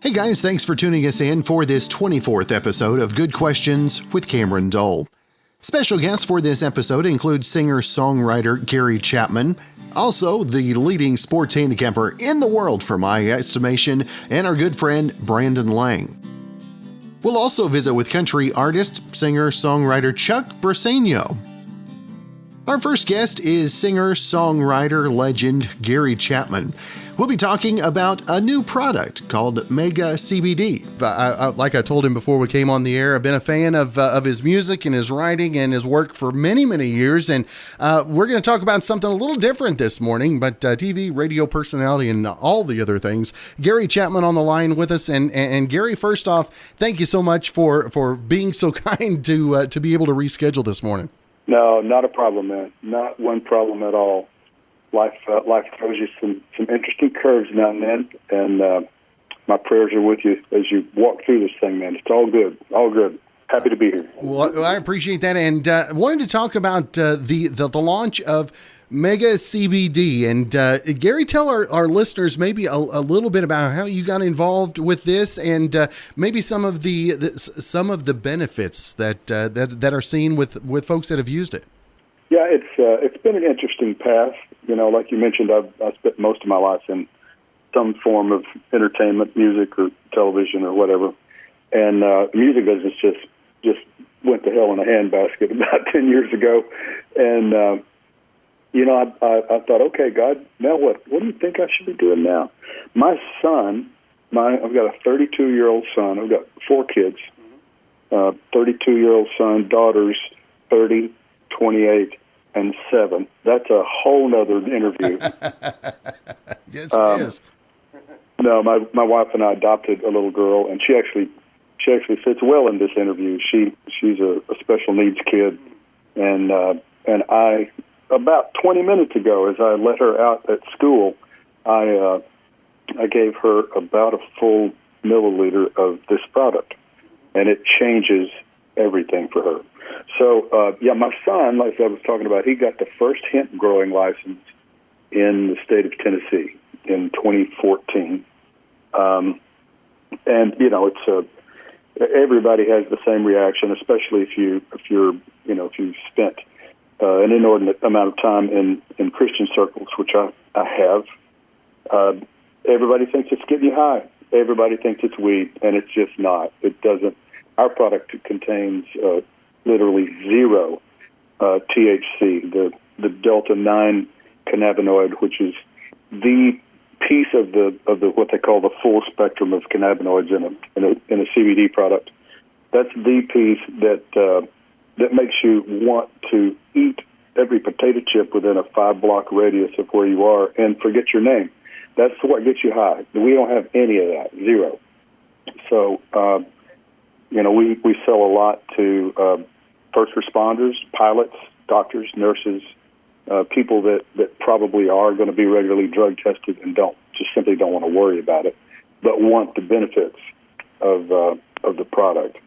Hey guys, thanks for tuning us in for this 24th episode of Good Questions with Cameron Dole. Special guests for this episode include singer-songwriter Gary Chapman, also the leading sports handicapper in the world for my estimation, and our good friend Brandon Lang. We'll also visit with country artist, singer-songwriter Chuck Briseno. Our first guest is singer-songwriter legend Gary Chapman. We'll be talking about a new product called MAGAcbd. Like I told him before we came on the air, I've been a fan of his music and his writing and his work for many, many years. And we're going to talk about something a little different this morning, but TV, radio personality, and all the other things. Gary Chapman on the line with us. And Gary, first off, thank you so much for being so kind to be able to reschedule this morning. No, not a problem, man. Not one problem at all. Life throws you some interesting curves now and then, and my prayers are with you as you walk through this thing, man. It's all good, all good. Happy to be here. Well, I appreciate that, and wanted to talk about the launch of MAGAcbd. And Gary, tell our listeners maybe a little bit about how you got involved with this, and maybe some of the benefits that are seen with folks that have used it. Yeah, it's been an interesting path. You know, like you mentioned, I've spent most of my life in some form of entertainment, music or television or whatever. And the music business just went to hell in a handbasket about 10 years ago. And, I thought, okay, God, now what? What do you think I should be doing now? My son, I've got a 32-year-old son. I've got 4 kids, 32-year-old son, daughters, 30, 28, and 7. That's a whole nother interview. Yes, it is. No, my wife and I adopted a little girl, and she actually fits well in this interview. She's a special needs kid, and I, about 20 minutes ago, as I let her out at school, I gave her about a full milliliter of this product, and it changes everything for her. So, my son, like I was talking about, he got the first hemp growing license in the state of Tennessee in 2014. It's everybody has the same reaction, especially if you've spent an inordinate amount of time in Christian circles, which I have. Everybody thinks it's getting you high. Everybody thinks it's weed, and it's just not. It doesn't. Our product contains literally zero THC, the delta 9 cannabinoid, which is the piece of the what they call the full spectrum of cannabinoids in a CBD product. That's the piece that makes you want to eat every potato chip within a 5-block radius of where you are and forget your name. That's what gets you high. We don't have any of that, zero. So, we sell a lot to first responders, pilots, doctors, nurses, people that probably are going to be regularly drug tested and simply don't want to worry about it, but want the benefits of the product.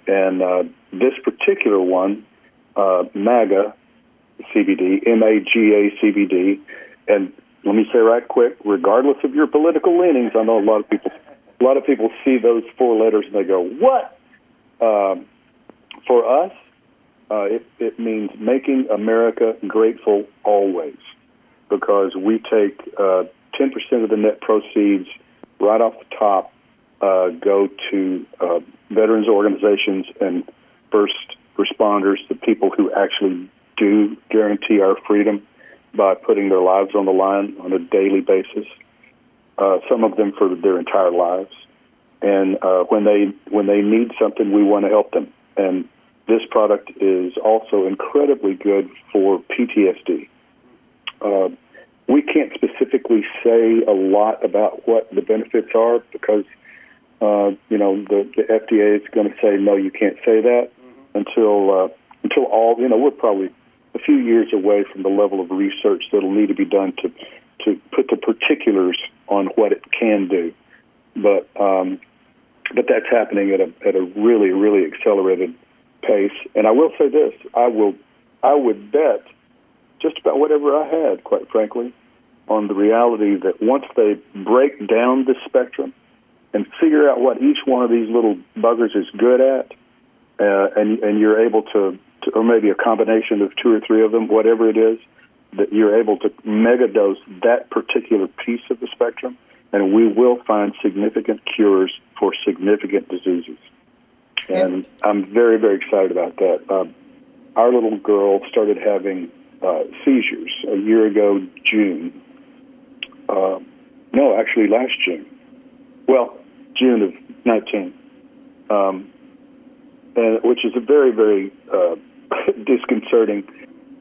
And this particular one, MAGAcbd, MAGAcbd, and let me say right quick, regardless of your political leanings, I know a lot of people see those 4 letters and they go, "What?" For us, it means making America grateful always, because we take 10% of the net proceeds right off the top, go to veterans organizations and first responders, the people who actually do guarantee our freedom by putting their lives on the line on a daily basis, some of them for their entire lives. And when they need something, we want to help them. And this product is also incredibly good for PTSD. We can't specifically say a lot about what the benefits are because, the FDA is going to say, no, you can't say that until all, we're probably a few years away from the level of research that'll need to be done to put the particulars on what it can do. But that's happening at a really, really accelerated pace. And I will say this: I would bet just about whatever I had, quite frankly, on the reality that once they break down the spectrum and figure out what each one of these little buggers is good at, and you're able to, or maybe a combination of two or three of them, whatever it is, that you're able to megadose that particular piece of the spectrum, and we will find significant cures for significant diseases. And I'm very, very excited about that. Our little girl started having seizures a year ago, June. No, actually last June. Well, June of 19, which is a very, very disconcerting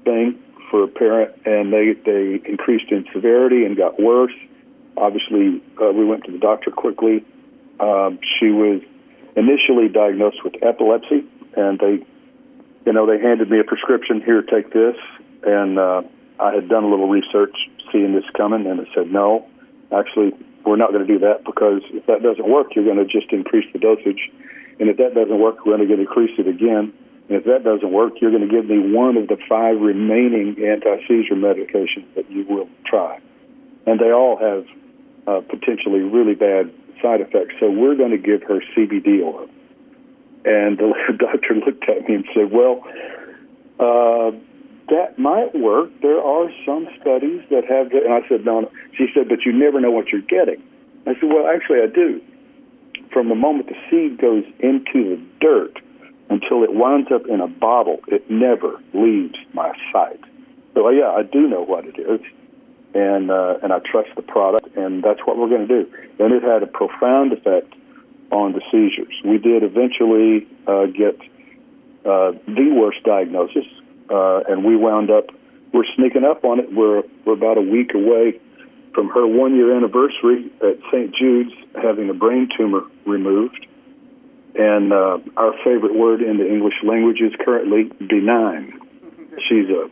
thing for a parent, and they increased in severity and got worse. Obviously, we went to the doctor quickly. She was initially diagnosed with epilepsy, and they handed me a prescription. Here, take this. And I had done a little research, seeing this coming, and it said, no, actually, we're not going to do that, because if that doesn't work, you're going to just increase the dosage. And if that doesn't work, we're going to increase it again. And if that doesn't work, you're going to give me one of the 5 remaining anti-seizure medications that you will try. And they all have potentially really bad side effects. So we're going to give her CBD oil. And the doctor looked at me and said, well, that might work. There are some studies that have it. And I said, no. She said, but you never know what you're getting. I said, well, actually, I do. From the moment the seed goes into the dirt until it winds up in a bottle, it never leaves my sight. So, yeah, I do know what it is. And I trust the product, and that's what we're going to do. And it had a profound effect on the seizures. We did eventually get the worst diagnosis, and we wound up, we're sneaking up on it. We're about a week away from her 1-year anniversary at St. Jude's having a brain tumor removed. And our favorite word in the English language is currently benign. She's a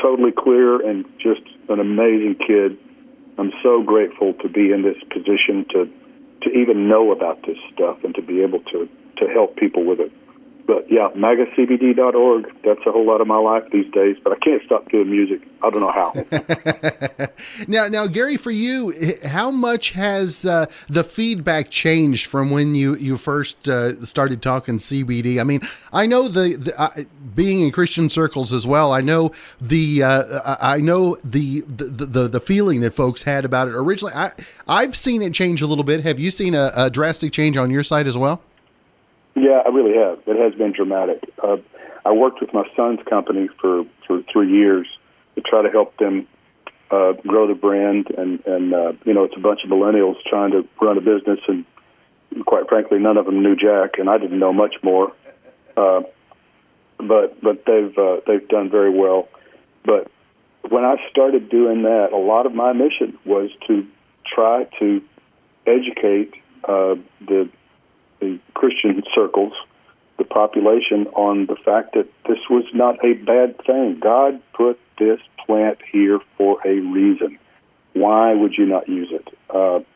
totally clear and just an amazing kid. I'm so grateful to be in this position to even know about this stuff and to be able to help people with it. But yeah, MAGAcbd.org, that's a whole lot of my life these days, but I can't stop doing music. I don't know how. Now, Gary, for you, how much has the feedback changed from when you first started talking CBD? I mean, I know being in Christian circles as well, I know the feeling that folks had about it originally. I've seen it change a little bit. Have you seen a drastic change on your side as well? Yeah, I really have. It has been dramatic. I worked with my son's company for 3 years to try to help them grow the brand, and it's a bunch of millennials trying to run a business, and quite frankly, none of them knew jack, and I didn't know much more. But they've done very well. But when I started doing that, a lot of my mission was to try to educate the Christian circles, the population, on the fact that this was not a bad thing. God put this plant here for a reason. Why would you not use it?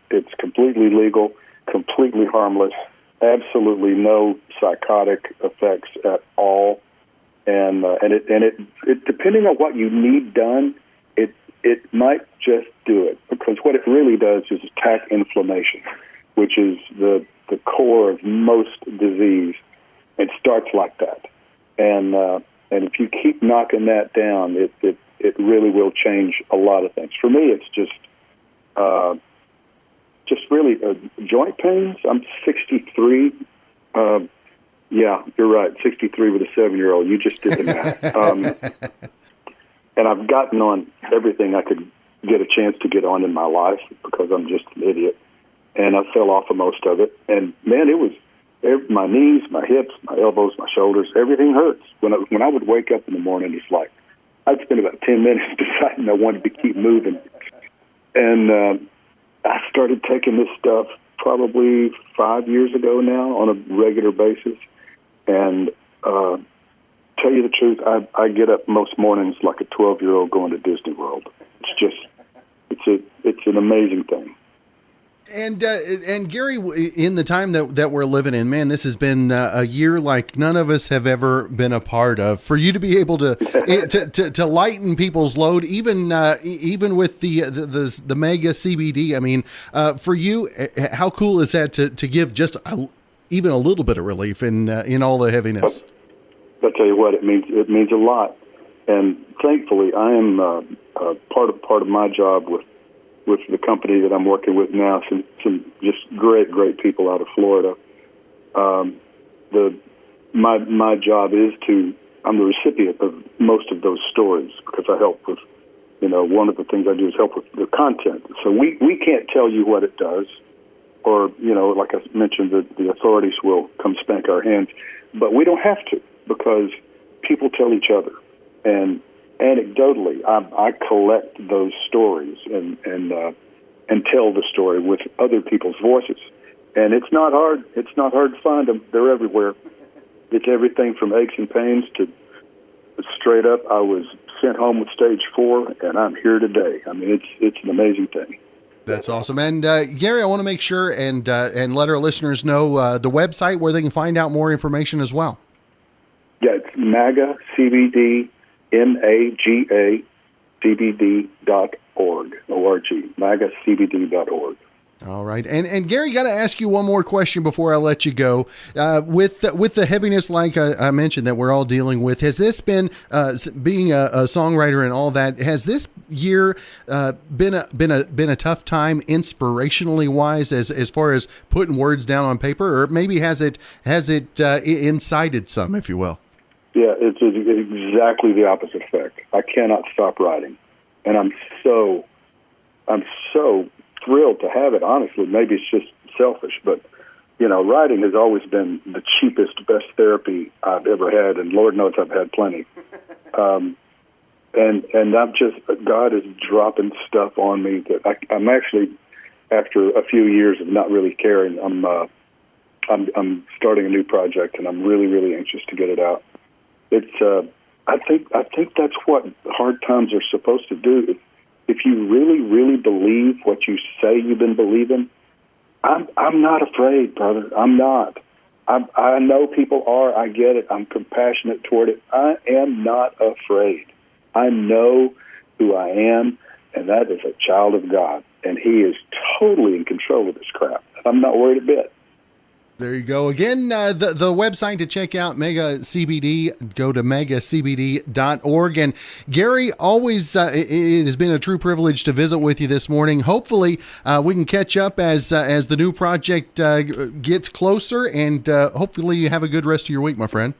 It's completely legal, completely harmless, absolutely no psychotic effects at all. And it depending on what you need done, it might just do it, because what it really does is attack inflammation, which is the core of most disease. It starts like that, and if you keep knocking that down, it really will change a lot of things. For me, it's just really joint pains. I'm 63. Yeah, you're right. 63 with a 7-year-old. You just did the math. And I've gotten on everything I could get a chance to get on in my life, because I'm just an idiot. And I fell off of most of it. And, man, it was my knees, my hips, my elbows, my shoulders, everything hurts. When I would wake up in the morning, it's like I'd spend about 10 minutes deciding I wanted to keep moving. And I started taking this stuff probably 5 years ago now on a regular basis. And tell you the truth, I get up most mornings like a 12-year-old going to Disney World. It's an amazing thing. And Gary, in the time that we're living in, man, this has been a year like none of us have ever been a part of. For you to be able to to lighten people's load, even with the Mega CBD. I mean, for you, how cool is that to give just even a little bit of relief in all the heaviness? I'll tell you what, it means a lot, and thankfully, I am part of my job with the company that I'm working with now, some just great people out of Florida. My job is I'm the recipient of most of those stories because I help with, one of the things I do is help with the content. So we can't tell you what it does, or, like I mentioned, the authorities will come spank our hands, but we don't have to because people tell each other. And anecdotally, I collect those stories and tell the story with other people's voices, and it's not hard. It's not hard to find them. They're everywhere. It's everything from aches and pains to straight up. I was sent home with stage 4, and I'm here today. I mean, it's an amazing thing. That's awesome. And Gary, I want to make sure and let our listeners know the website where they can find out more information as well. Yeah, it's MAGAcbd. MAGAcbd.org, MAGAcbd.org. All right. And Gary, got to ask you one more question before I let you go. With the heaviness, like I mentioned, that we're all dealing with, has this been, being a songwriter and all that, has this year been a tough time inspirationally wise as far as putting words down on paper, or maybe has it incited some, if you will? Yeah, it's exactly the opposite effect. I cannot stop writing, and I'm so thrilled to have it. Honestly, maybe it's just selfish, but writing has always been the cheapest, best therapy I've ever had, and Lord knows I've had plenty. And I'm just, God is dropping stuff on me that I'm actually, after a few years of not really caring, I'm starting a new project, and I'm really, really anxious to get it out. It's I think that's what hard times are supposed to do. If you really, really believe what you say you've been believing, I'm not afraid, brother. I'm not. I know people are. I get it. I'm compassionate toward it. I am not afraid. I know who I am, and that is a child of God, and He is totally in control of this crap. I'm not worried a bit. There you go. Again, the website to check out, MAGAcbd, go to MAGAcbd.org. And Gary, always, it has been a true privilege to visit with you this morning. Hopefully, we can catch up as the new project gets closer, and hopefully you have a good rest of your week, my friend.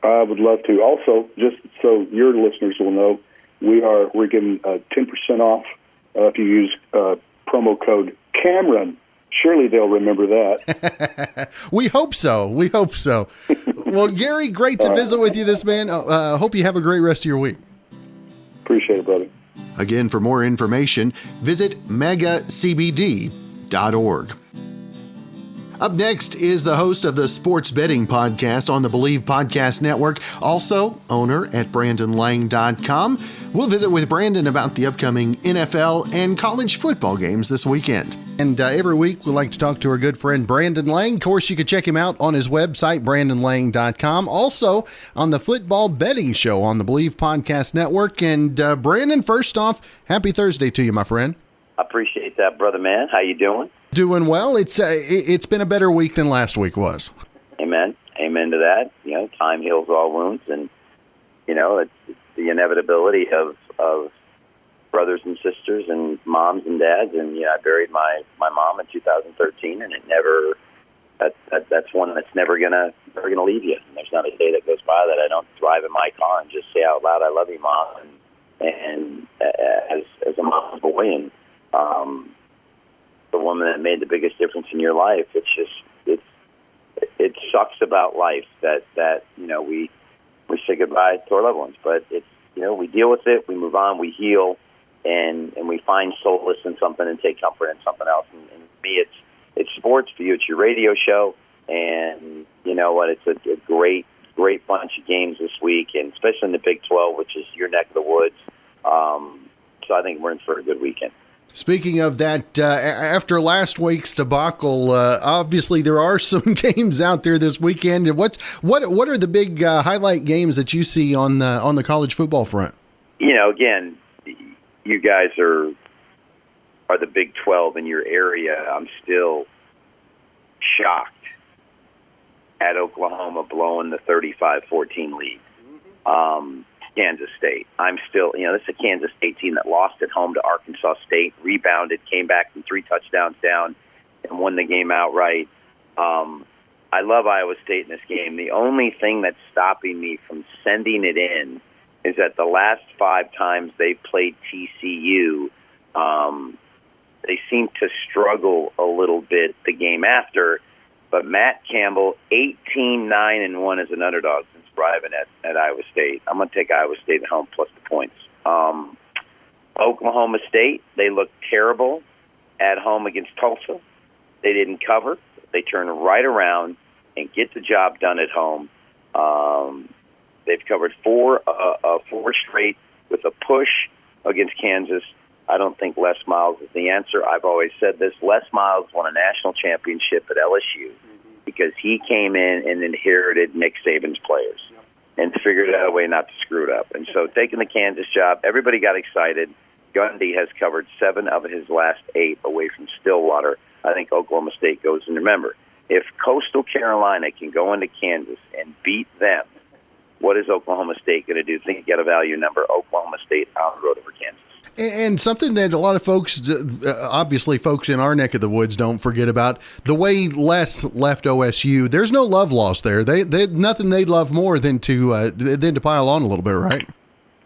I would love to. Also, just so your listeners will know, we're getting 10% off if you use promo code Cameron. Surely they'll remember that. We hope so. Well, Gary, great to visit with you this man. Hope you have a great rest of your week. Appreciate it, brother. Again, for more information, visit MAGAcbd.org. Up next is the host of the Sports Betting Podcast on the BLEAV Podcast Network, also owner at BrandonLang.com. We'll visit with Brandon about the upcoming NFL and college football games this weekend. And every week, we like to talk to our good friend Brandon Lang. Of course, you can check him out on his website, BrandonLang.com. Also, on the Football Betting Show on the BLEAV Podcast Network. And Brandon, first off, happy Thursday to you, my friend. I appreciate that, brother man. How you doing? Doing well. It's been a better week than last week was. Amen. Amen to that. Time heals all wounds, and it's the inevitability of brothers and sisters and moms and dads. And I buried my mom in 2013, and it never. That's one that's never gonna leave you. And there's not a day that goes by that I don't drive in my car and just say out loud, "I love you, Mom," and as a mom's boy, and the woman that made the biggest difference in your life. It sucks about life that we say goodbye to our loved ones, but we deal with it, we move on, we heal, and we find solace in something and take comfort in something else. And for me, it's sports. For you, it's your radio show, and you know what? It's a great bunch of games this week, and especially in the Big 12, which is your neck of the woods. So I think we're in for a good weekend. Speaking of that, after last week's debacle, obviously there are some games out there this weekend. And what are the big highlight games that you see on the college football front? Again, you guys are the Big 12 in your area. I'm still shocked at Oklahoma blowing the 35-14 lead. Kansas State. I'm still, this is a Kansas State team that lost at home to Arkansas State, rebounded, came back from 3 touchdowns down, and won the game outright. I love Iowa State in this game. The only thing that's stopping me from sending it in is that the last 5 times they played TCU, they seem to struggle a little bit the game after. But Matt Campbell, 18-9-1 as an underdog since arriving at Iowa State. I'm going to take Iowa State at home plus the points. Oklahoma State, they looked terrible at home against Tulsa. They didn't cover. They turned right around and get the job done at home. They've covered 4 straight with a push against Kansas. I don't think Les Miles is the answer. I've always said this. Les Miles won a national championship at LSU because he came in and inherited Nick Saban's players and figured out a way not to screw it up. And so taking the Kansas job, everybody got excited. Gundy has covered 7 of his last 8 away from Stillwater. I think Oklahoma State goes. And remember, if Coastal Carolina can go into Kansas and beat them, what is Oklahoma State going to do? Think you got a value number. Oklahoma State on the road over Kansas. And something that a lot of folks, obviously folks in our neck of the woods, don't forget about, the way Les left OSU, there's no love lost there. They nothing they'd love more than to pile on a little bit, right?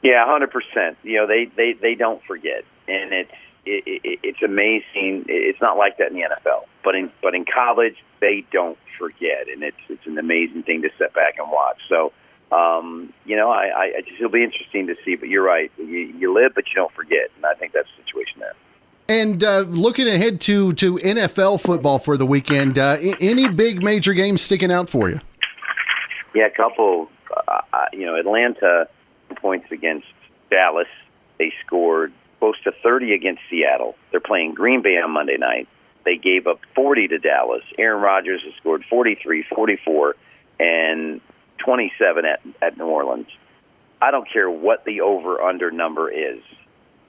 Yeah, 100%. They don't forget, and it's amazing. It's not like that in the NFL, but in college they don't forget, and it's an amazing thing to sit back and watch. So. It'll be interesting to see, but you're right. You live, but you don't forget, and I think that's the situation there. And looking ahead to NFL football for the weekend, any big major games sticking out for you? Yeah, a couple. Atlanta points against Dallas. They scored close to 30 against Seattle. They're playing Green Bay on Monday night. They gave up 40 to Dallas. Aaron Rodgers has scored 43, 44, and 27 at New Orleans. I don't care what the over-under number is.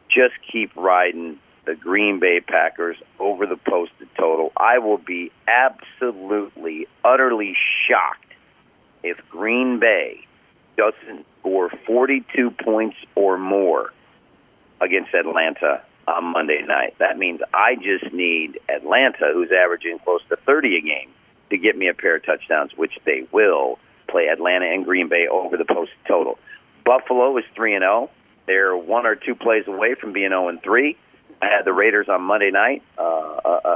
Just keep riding the Green Bay Packers over the posted total. I will be absolutely, utterly shocked if Green Bay doesn't score 42 points or more against Atlanta on Monday night. That means I just need Atlanta, who's averaging close to 30 a game, to get me a pair of touchdowns, which they will. Play Atlanta and Green Bay over the posted total. Buffalo is 3-0. They're 1 or 2 plays away from being 0-3. I had the Raiders on Monday night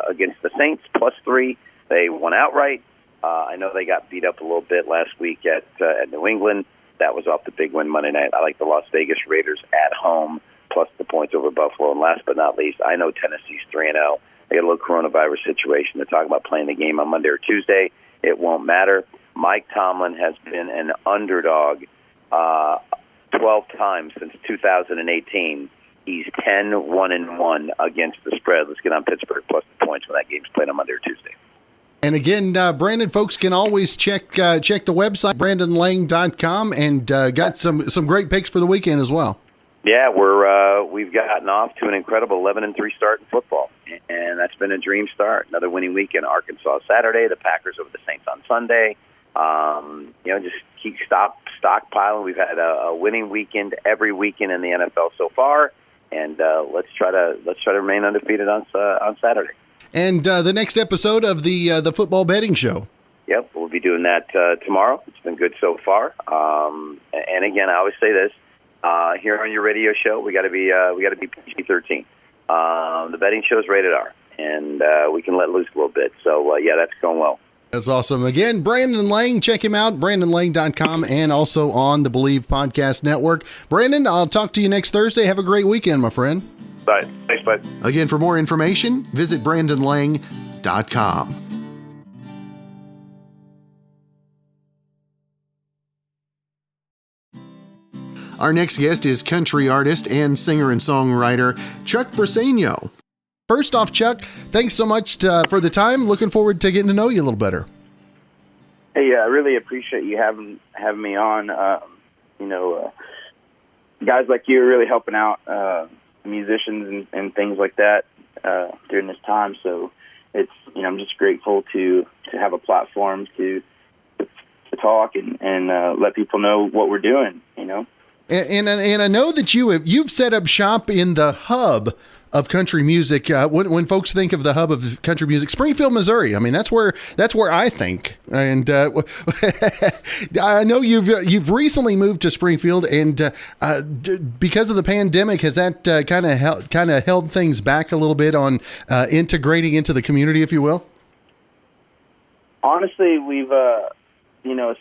against the Saints, +3. They won outright. I know they got beat up a little bit last week at New England. That was off the big win Monday night. I like the Las Vegas Raiders at home, plus the points over Buffalo. And last but not least, I know Tennessee's 3-0. They got a little coronavirus situation. They're talking about playing the game on Monday or Tuesday. It won't matter. Mike Tomlin has been an underdog 12 times since 2018. He's 10-1-1 against the spread. Let's get on Pittsburgh plus the points when that game's played on Monday or Tuesday. And again, Brandon, folks can always check the website, brandonlang.com, and got some great picks for the weekend as well. Yeah, we've gotten off to an incredible 11-3 start in football, and that's been a dream start. Another winning weekend. Arkansas Saturday, the Packers over the Saints on Sunday. Just keep stockpiling. We've had a winning weekend every weekend in the NFL so far, and let's try to remain undefeated on Saturday. And the next episode of the football betting show. Yep, we'll be doing that tomorrow. It's been good so far. And again, I always say this here on your radio show: we got to be PG-13. The betting show is rated R, and we can let loose a little bit. So that's going well. That's awesome. Again, Brandon Lang, check him out, brandonlang.com, and also on the BLEAV Podcast Network. Brandon, I'll talk to you next Thursday. Have a great weekend, my friend. Bye. Thanks, bud. Again, for more information, visit brandonlang.com. Our next guest is country artist and singer and songwriter Chuck Briseno. First off, Chuck, thanks so much for the time. Looking forward to getting to know you a little better. Hey, I really appreciate you having me on. Guys like you are really helping out musicians and things like that during this time. So it's I'm just grateful to have a platform to talk and let people know what we're doing. And I know that you've set up shop in the hub of country music. When folks think of the hub of country music, Springfield, Missouri. I mean, that's where I think. And I know you've recently moved to Springfield, and because of the pandemic, has that kind of held things back a little bit on integrating into the community, if you will? Honestly, we've as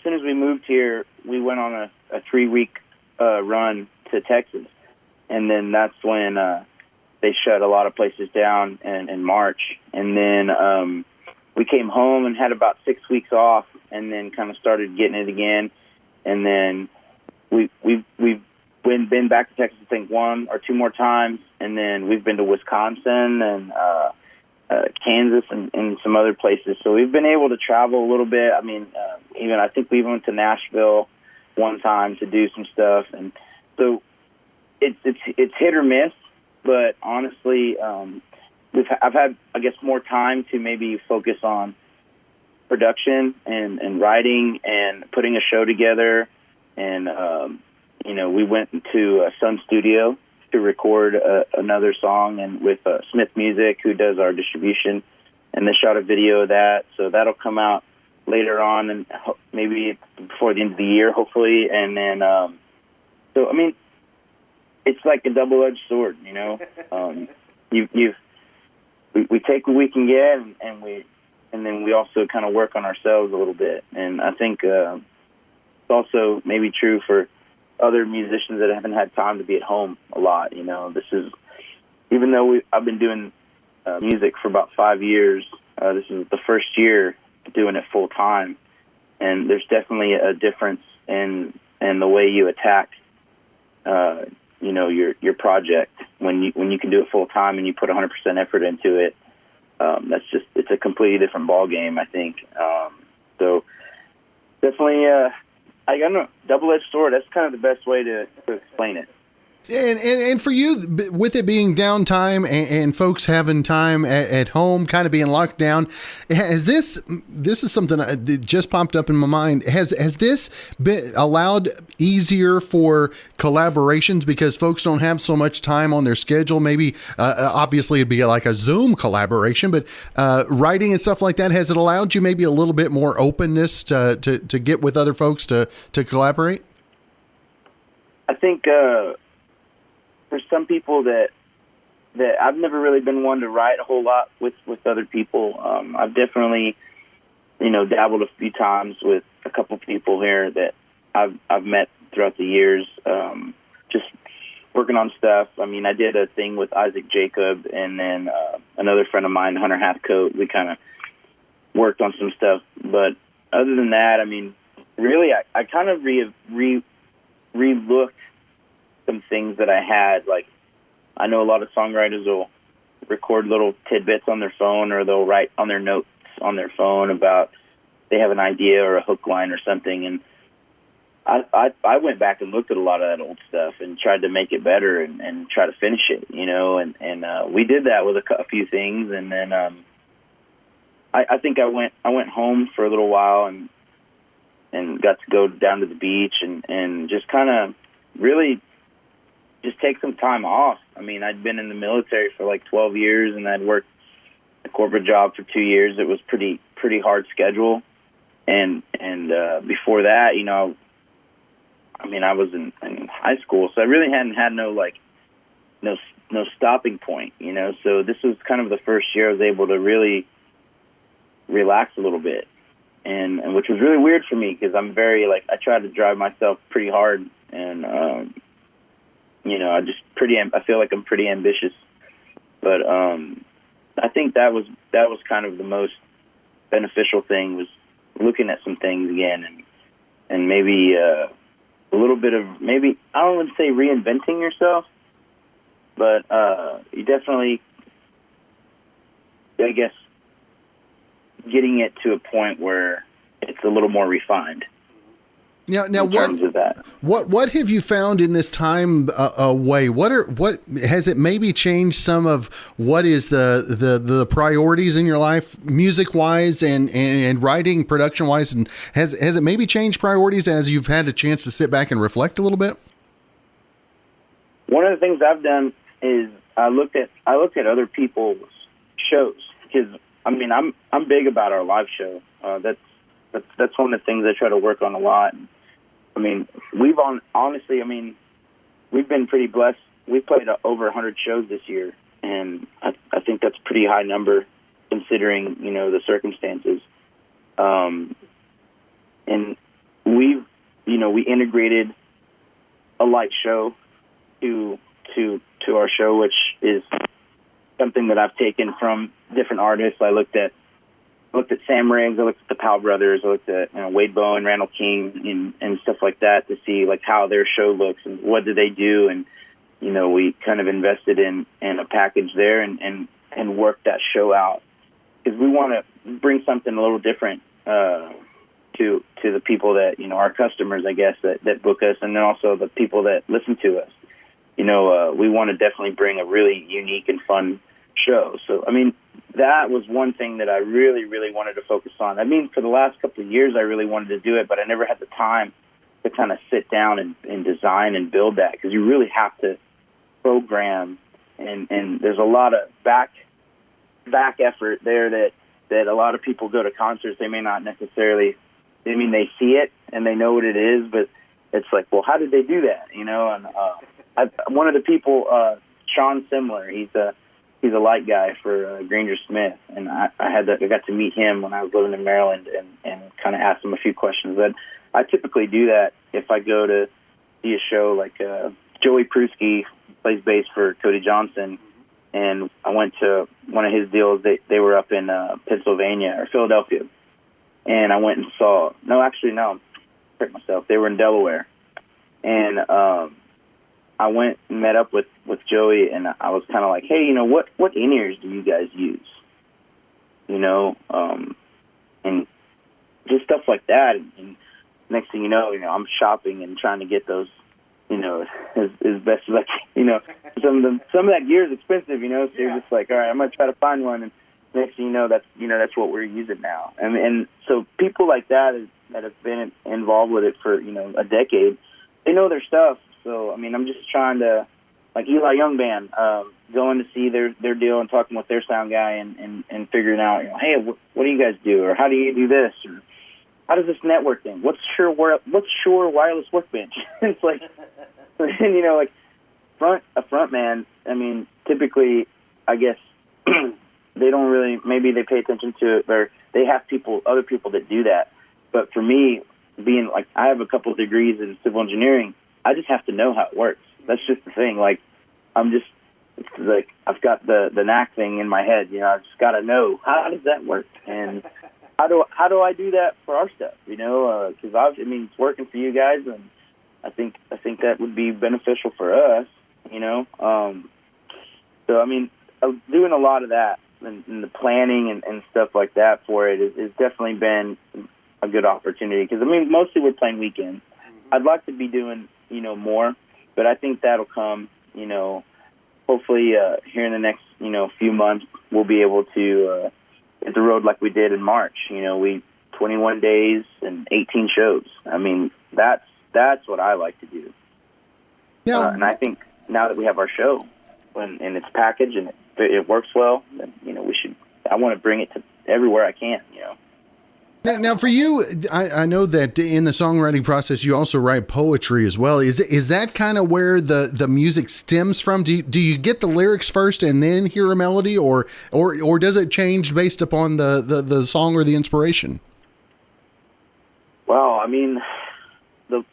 soon as we moved here, we went on a 3-week run to Texas, and then that's when they shut a lot of places down in March. And then we came home and had about 6 weeks off, and then kind of started getting it again. And then we've been back to Texas, I think 1 or 2 more times, and then we've been to Wisconsin and Kansas and some other places. So we've been able to travel a little bit. I mean, I think we went to Nashville one time to do some stuff, and so it's hit or miss. But honestly, I've had, I guess, more time to maybe focus on production and writing and putting a show together. And we went into Sun Studio to record another song, and with Smith Music, who does our distribution, and they shot a video of that. So that'll come out later on, and maybe before the end of the year, hopefully. And then, it's like a double-edged sword, We take what we can get, and then we also kind of work on ourselves a little bit. And I think it's also maybe true for other musicians that haven't had time to be at home a lot. This is, even though I've been doing music for about 5 years, this is the first year doing it full time, and there's definitely a difference in the way you attack your project when you can do it full time and you put 100% effort into it. It's a completely different ball game, I think. So definitely, I don't know, double-edged sword. That's kind of the best way to explain it. And for you, with it being downtime and folks having time at home, kind of being locked down, has this is something that just popped up in my mind. Has this been allowed easier for collaborations because folks don't have so much time on their schedule? Maybe, obviously it'd be like a Zoom collaboration, but writing and stuff like that, has it allowed you maybe a little bit more openness to get with other folks to collaborate? I think, for some people that I've never really been one to write a whole lot with other people. I've definitely, dabbled a few times with a couple people here that I've met throughout the years, just working on stuff. I mean, I did a thing with Isaac Jacob, and then another friend of mine, Hunter Hathcote. We kind of worked on some stuff. But other than that, I mean, really, I kind of re-looked some things that I had. Like, I know a lot of songwriters will record little tidbits on their phone, or they'll write on their notes on their phone about they have an idea or a hook line or something. And I went back and looked at a lot of that old stuff and tried to make it better and try to finish it, and we did that with a few things. And then I think I went home for a little while and got to go down to the beach and just kind of really just take some time off. I mean, I'd been in the military for like 12 years, and I'd worked a corporate job for 2 years. It was pretty hard schedule. And before that, I mean, I was in high school, so I really hadn't had no stopping point, So this was kind of the first year I was able to really relax a little bit, and which was really weird for me because I'm very, I try to drive myself pretty hard, and I feel like I'm pretty ambitious, but I think that was kind of the most beneficial thing, was looking at some things again, and maybe a little bit of, maybe, I don't want to say reinventing yourself, but you definitely I guess, getting it to a point where it's a little more refined. Now, in terms of that. What have you found in this time away? What has it maybe changed some of what is the priorities in your life, music wise and writing, production wise, and has it maybe changed priorities as you've had a chance to sit back and reflect a little bit? One of the things I've done is I looked at other people's shows, because I mean I'm big about our live show. That's one of the things I try to work on a lot. I mean, we've been pretty blessed. We've played over 100 shows this year, and I think that's a pretty high number considering, the circumstances. And we integrated a light show to our show, which is something that I've taken from different artists. I looked at Sam Riggs, I looked at the Powell Brothers, I looked at Wade Bowen, Randall King, and stuff like that to see like how their show looks and what do they do, and we kind of invested in a package there and worked that show out, because we want to bring something a little different to the people that our customers, I guess, that book us, and then also the people that listen to us. We want to definitely bring a really unique and fun show. So I mean, that was one thing that I really, really wanted to focus on. I mean, for the last couple of years, I really wanted to do it, but I never had the time to kind of sit down and design and build that, because you really have to program, and there's a lot of back effort there that a lot of people go to concerts. They may not necessarily, they see it and they know what it is, but it's like, well, how did they do that? And one of the people, Sean Simler, he's a light guy for Granger Smith, and I got to meet him when I was living in Maryland and kind of ask him a few questions. But I typically do that if I go to see a show, like Joey Pruski plays bass for Cody Johnson, and I went to one of his deals. They were up in Pennsylvania or Philadelphia, and I went and saw. No, I tricked myself. They were in Delaware, and I went and met up with Joey, and I was kind of like, hey, what in-ears do you guys use? And just stuff like that. And next thing you know, I'm shopping and trying to get those, as best as I can. Some of that gear is expensive, so you're just like, all right, I'm gonna try to find one. And next thing you know, that's what we're using now. And so people like that have been involved with it for a decade, they know their stuff. So, I mean, I'm just trying to, like Eli Young Band, going to see their deal and talking with their sound guy and figuring out, hey, what do you guys do? Or how do you do this? Or how does this network thing? What's Shure Wireless Workbench? It's like, like a front man, I mean, typically, I guess, they don't really, maybe they pay attention to it, or they have other people that do that. But for me, being like, I have a couple of degrees in civil engineering, I just have to know how it works. That's just the thing. Like, it's like I've got the knack thing in my head. I've just got to know, how does that work, and how do I do that for our stuff? Because it's working for you guys, and I think that would be beneficial for us. So I mean, doing a lot of that and the planning and stuff like that for it is definitely been a good opportunity, because mostly we're playing weekends. I'd like to be doing more, but I think that'll come, hopefully here in the next, few months, we'll be able to hit the road like we did in March. We 21 days and 18 shows. I mean, that's what I like to do. Now, and I think now that we have our show and it's packaged and it works well, then, I want to bring it to everywhere I can, Now, for you, I know that in the songwriting process, you also write poetry as well. Is that kind of where the music stems from? Do you get the lyrics first and then hear a melody, or does it change based upon the song or the inspiration? Well, I mean, this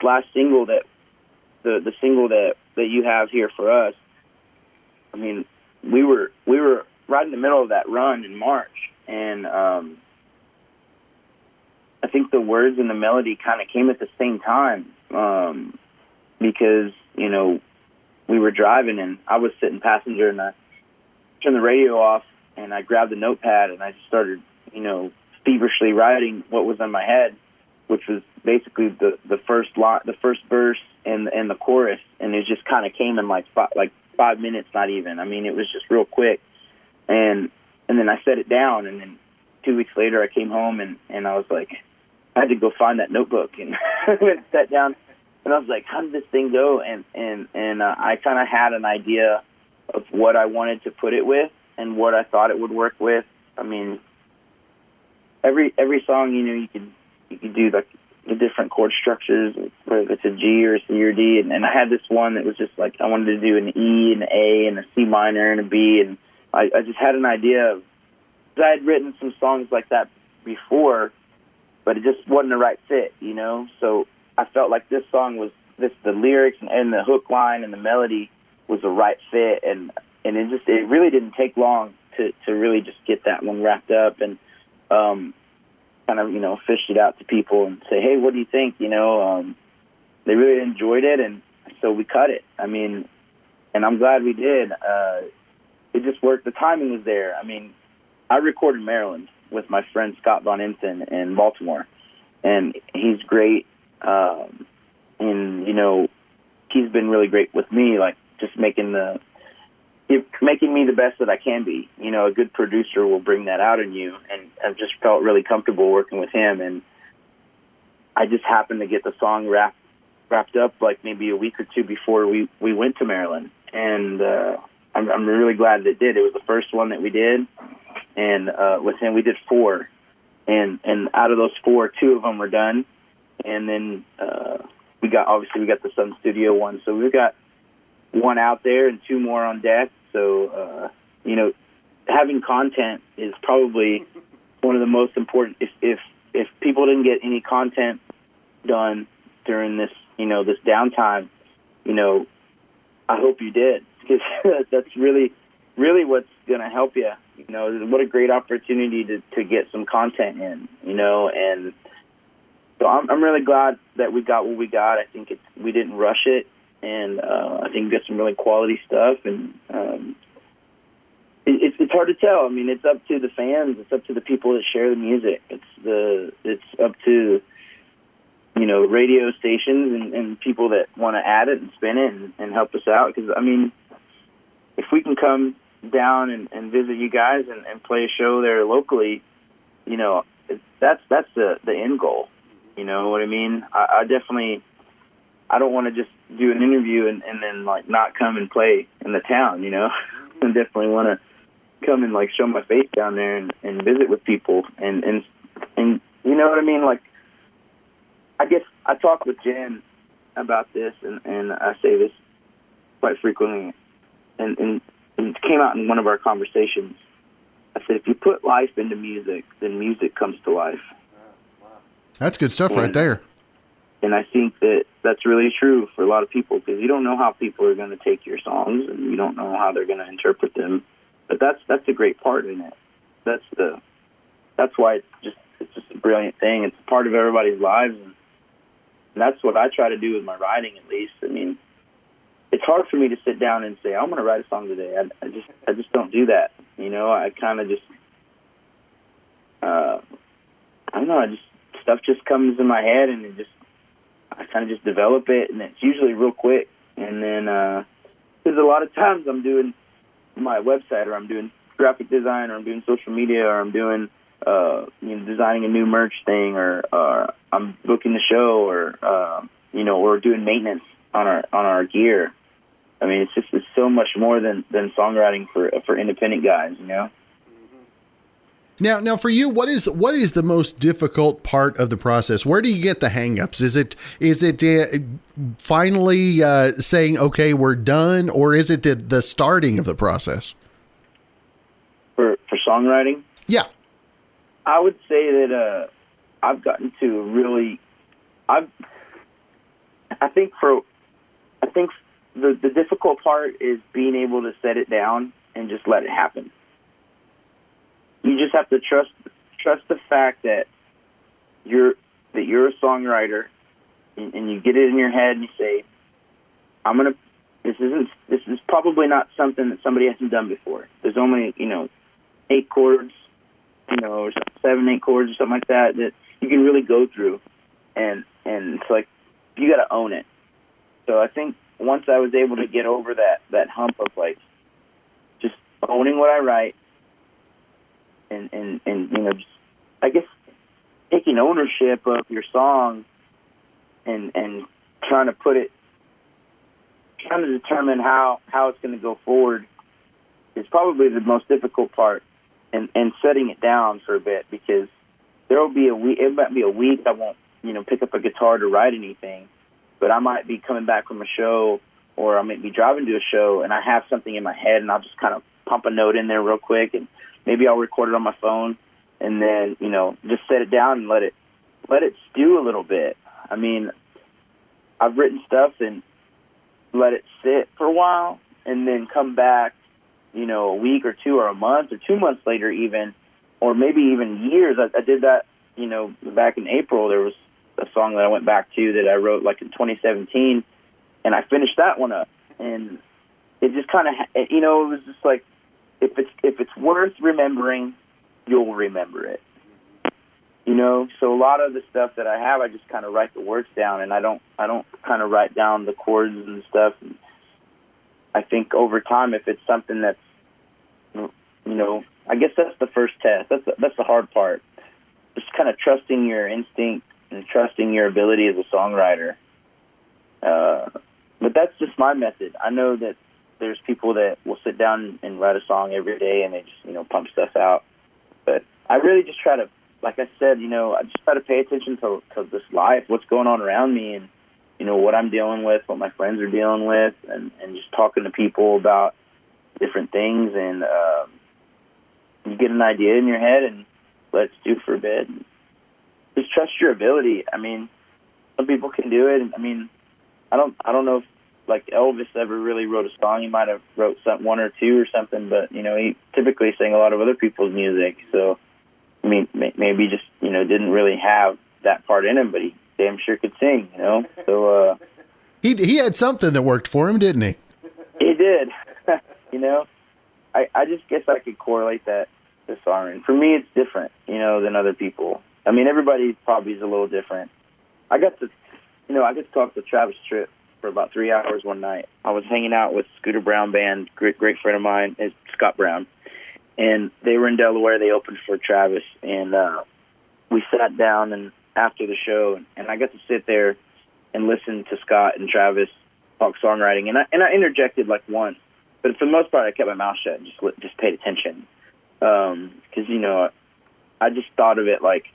last single the single that you have here for us, I mean, we were right in the middle of that run in March, and I think the words and the melody kind of came at the same time, because, we were driving and I was sitting passenger and I turned the radio off and I grabbed a notepad and I just started, feverishly writing what was in my head, which was basically the first lot, the first verse and the chorus, and it just kind of came in like 5 minutes, not even. I mean, it was just real quick, and then I set it down, and then 2 weeks later I came home and I was like, I had to go find that notebook and sat down, and I was like, how did this thing go? And I kind of had an idea of what I wanted to put it with and what I thought it would work with. I mean, every song, you could do like the different chord structures, whether it's a G or a C or D, and I had this one that was just like I wanted to do an E and an A and a C minor and a B, and I just had an idea of, because I had written some songs like that before, but it just wasn't the right fit, So I felt like this song was the lyrics and the hook line and the melody was the right fit, and it really didn't take long to really just get that one wrapped up and kind of fish it out to people and say, hey, what do you think? They really enjoyed it, and so we cut it. I mean, and I'm glad we did. It just worked. The timing was there. I mean, I recorded Maryland with my friend Scott Von Imthen in Baltimore, and he's great. And he's been really great with me, like just making me the best that I can be. A good producer will bring that out in you, and I've just felt really comfortable working with him. And I just happened to get the song wrapped up like maybe a week or two before we went to Maryland, and I'm really glad that it did. It was the first one that we did, and with him we did 4, and out of those 4, 2 of them were done, and then we got the Sun Studio one, so we've got 1 out there and 2 more on deck. So having content is probably one of the most important. If people didn't get any content done during this this downtime, I hope you did, because that's really what's going to help you. What a great opportunity to get some content in, and so I'm really glad that we got what we got. I think we didn't rush it, and I think we got some really quality stuff, and it's hard to tell. I mean, it's up to the fans. It's up to the people that share the music. It's up to radio stations and people that want to add it and spin it and help us out. Because I mean, if we can come down and visit you guys and play a show there locally, that's the end goal. You know what I mean? I definitely, I don't want to just do an interview and then like not come and play in the town. I definitely want to come and like show my face down there and visit with people and you know what I mean? Like, I guess I talk with Jen about this, and I say this quite frequently, and it came out in one of our conversations. I said, if you put life into music, then music comes to life. That's good stuff right there. And I think that's really true for a lot of people, because you don't know how people are going to take your songs, and you don't know how they're going to interpret them. But that's a great part in it. That's why it's just a brilliant thing. It's a part of everybody's lives, and that's what I try to do with my writing, at least. I mean, it's hard for me to sit down and say, I'm going to write a song today. I just don't do that. I kind of just, I don't know, stuff just comes in my head, and I kind of just develop it, and it's usually real quick. And then, because a lot of times I'm doing my website, or I'm doing graphic design, or I'm doing social media, or I'm doing, designing a new merch thing, or I'm booking the show, or doing maintenance on our gear. I mean, it's so much more than songwriting for independent guys, Now for you, what is the most difficult part of the process? Where do you get the hangups? Is it finally saying, okay, we're done, or is it the starting of the process? For songwriting? Yeah. I would say that I've gotten to really, I think the difficult part is being able to set it down and just let it happen. You just have to trust the fact that you're a songwriter, and you get it in your head and you say, this is probably not something that somebody hasn't done before. There's only, 8 chords, or 7, 8 chords or something like that you can really go through, and it's like you got to own it. So I think once I was able to get over that hump of like just owning what I write, and just, I guess, taking ownership of your song and trying to determine how it's going to go forward is probably the most difficult part, and setting it down for a bit, because there will be it might be a week I won't, pick up a guitar to write anything, but I might be coming back from a show, or I might be driving to a show, and I have something in my head, and I'll just kind of pump a note in there real quick, and maybe I'll record it on my phone, and then, just set it down and let it stew a little bit. I mean, I've written stuff and let it sit for a while, and then come back, a week or two or a month or 2 months later even, or maybe even years. I did that, back in April. There was a song that I went back to that I wrote like in 2017, and I finished that one up. And it just kind of, it was just like, if it's worth remembering, you'll remember it. So a lot of the stuff that I have, I just kind of write the words down, and I don't kind of write down the chords and stuff. And I think over time, if it's something that's, I guess that's the first test. That's the hard part. Just kind of trusting your instinct and trusting your ability as a songwriter. But that's just my method. I know that there's people that will sit down and write a song every day, and they just, pump stuff out. But I really just try to, like I said, I just try to pay attention to this life, what's going on around me, and, what I'm dealing with, what my friends are dealing with, and just talking to people about different things. And you get an idea in your head and let it stew for a bit. Just trust your ability. I mean, some people can do it. I mean, I don't know if, like, Elvis ever really wrote a song. He might have wrote one or two or something, but, he typically sang a lot of other people's music. So, I mean, maybe just, didn't really have that part in him, but he damn sure could sing, So he had something that worked for him, didn't he? He did. I just guess I could correlate that to songwriting. For me, it's different, than other people. I mean, everybody probably is a little different. I got to talk to Travis Tritt for about 3 hours one night. I was hanging out with Scooter Brown Band, great friend of mine, is Scott Brown. And they were in Delaware. They opened for Travis, and we sat down and after the show, and I got to sit there and listen to Scott and Travis talk songwriting. And I interjected like once, but for the most part, I kept my mouth shut and just paid attention. Because I just thought of it like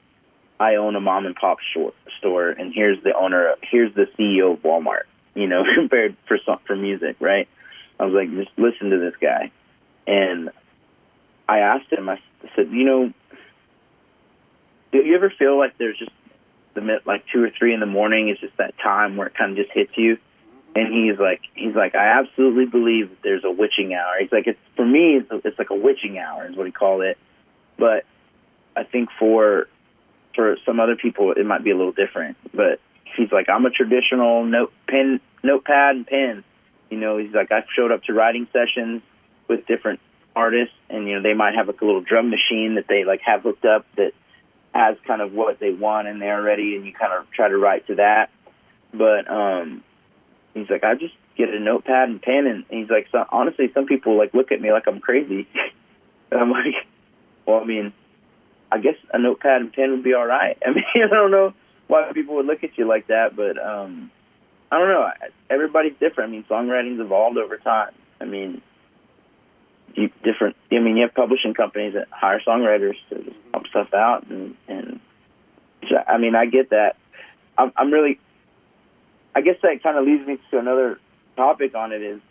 I own a mom and pop store, and here's the CEO of Walmart. Compared for music, right? I was like, just listen to this guy, and I asked him, I said, do you ever feel like there's just like 2 or 3 in the morning is just that time where it kind of just hits you? And he's like, I absolutely believe that there's a witching hour. He's like, for me, it's like a witching hour is what he called it. But I think for some other people, it might be a little different. But he's like, I'm a traditional notepad and pen. He's like, I've showed up to writing sessions with different artists, and they might have like a little drum machine that they like have hooked up that has kind of what they want in there already, and you kind of try to write to that. But he's like, I just get a notepad and pen, and he's like, so, honestly, some people like look at me like I'm crazy, and I'm like, well, I mean, I guess a notepad and pen would be all right. I mean, I don't know why people would look at you like that, but I don't know. Everybody's different. I mean, songwriting's evolved over time. I mean, you have publishing companies that hire songwriters to just pump stuff out, and I mean, I get that. I'm really, I guess that kind of leads me to another topic on it is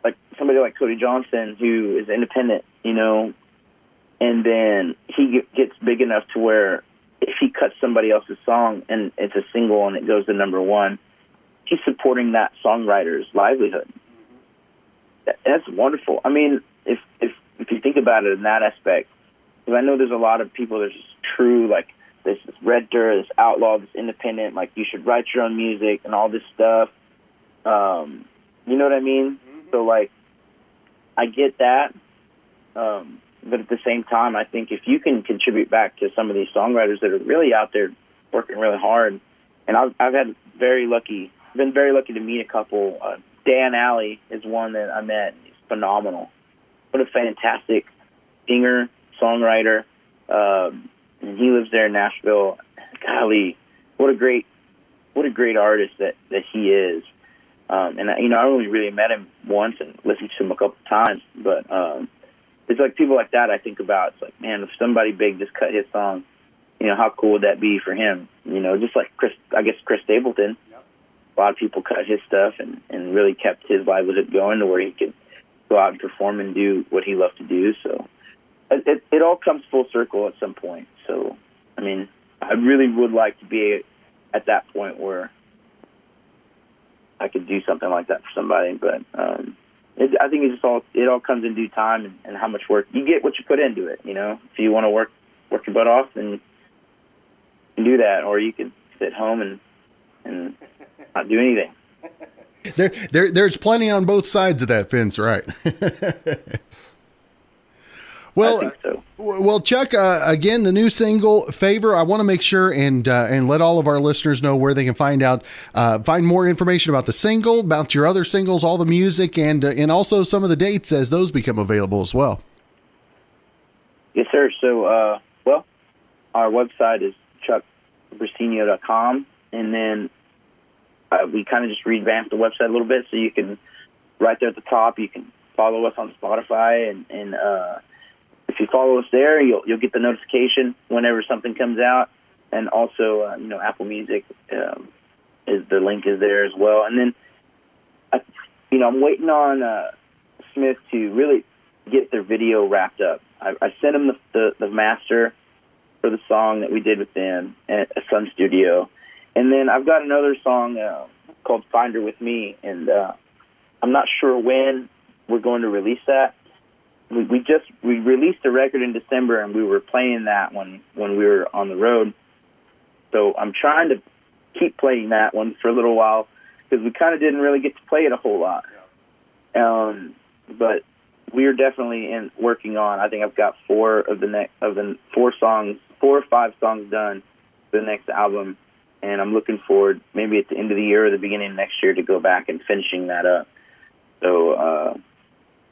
like somebody like Cody Johnson, who is independent, and then he gets big enough to where if he cuts somebody else's song and it's a single and it goes to number 1, he's supporting that songwriter's livelihood. That's wonderful. I mean, if you think about it in that aspect, because I know there's a lot of people that's just true, like this red dirt, this outlaw, this independent, like you should write your own music and all this stuff. You know what I mean? So like, I get that. at the same time, I think if you can contribute back to some of these songwriters that are really out there working really hard, and I've been very lucky to meet a couple. Dan Alley is one that I met. He's phenomenal. What a fantastic singer, songwriter, and he lives there in Nashville. Golly, what a great artist that he is. And I only really met him once and listened to him a couple times, but it's like people like that I think about. It's like, man, if somebody big just cut his song, how cool would that be for him? Just like Chris Stapleton. Yep. A lot of people cut his stuff and really kept his livelihood going to where he could go out and perform and do what he loved to do. So it all comes full circle at some point. So, I mean, I really would like to be at that point where I could do something like that for somebody. But I think it all comes in due time and how much work you get, what you put into it. If you want to work your butt off, then you can do that, or you can sit home and not do anything. There's plenty on both sides of that fence, right? Well, I think so. Well, Chuck, again, the new single "Favor." I want to make sure and let all of our listeners know where they can find more information about the single, about your other singles, all the music, and also some of the dates as those become available as well. Yes, sir. So, our website is chuckbriseno.com, and then we kind of just revamped the website a little bit, so you can right there at the top, you can follow us on Spotify, and if you follow us there, you'll get the notification whenever something comes out, and also Apple Music is the link is there as well. And then I'm waiting on Smith to really get their video wrapped up. I sent him the master for the song that we did with them at Sun Studio, and then I've got another song called "Find Her With Me," and I'm not sure when we're going to release that. We released a record in December, and we were playing that when we were on the road. So I'm trying to keep playing that one for a little while because we kind of didn't really get to play it a whole lot. But we are definitely working on. I think I've got 4 or 5 songs done for the next album, and I'm looking forward maybe at the end of the year or the beginning of next year to go back and finishing that up. So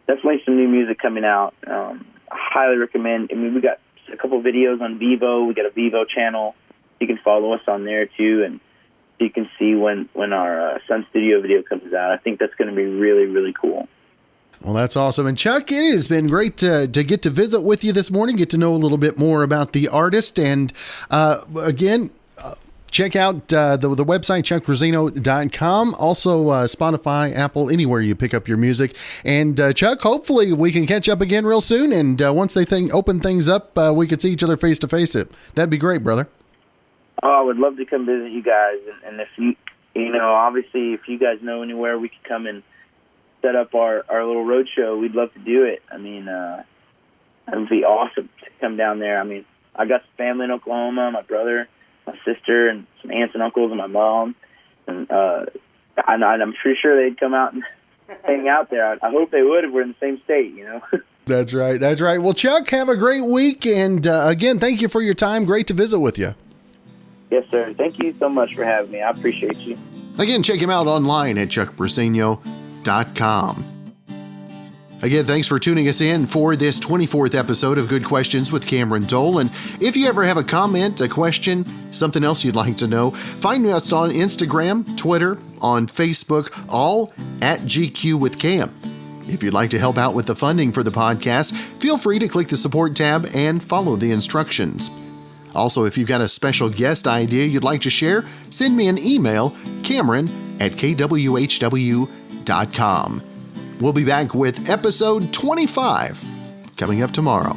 definitely some new music coming out. I highly recommend. I mean, we got a couple videos on Vivo. We got a Vivo channel. You can follow us on there too, and you can see when our Sun Studio video comes out. I think that's going to be really, really cool. Well, that's awesome. And Chuck, it has been great to get to visit with you this morning, get to know a little bit more about the artist. And again, check out the website, chuckbriseno.com. Also, Spotify, Apple, anywhere you pick up your music. And Chuck, hopefully we can catch up again real soon. And once they open things up, we could see each other face to face. That'd be great, brother. Oh, I would love to come visit you guys. And if obviously, if you guys know anywhere we could come and set up our little road show, we'd love to do it. I mean, it would be awesome to come down there. I mean, I got some family in Oklahoma, my brother, my sister, and some aunts and uncles, and my mom. And I'm pretty sure they'd come out and hang out there. I hope they would if we're in the same state, That's right. That's right. Well, Chuck, have a great week. And again, thank you for your time. Great to visit with you. Yes, sir. Thank you so much for having me. I appreciate you. Again, check him out online at chuckbriseno.com. Again, thanks for tuning us in for this 24th episode of Good Questions with Cameron Dole. And if you ever have a comment, a question, something else you'd like to know, find us on Instagram, Twitter, on Facebook, all at GQ with Cam. If you'd like to help out with the funding for the podcast, feel free to click the support tab and follow the instructions. Also, if you've got a special guest idea you'd like to share, send me an email, Cameron@kwhw.com. We'll be back with episode 25 coming up tomorrow.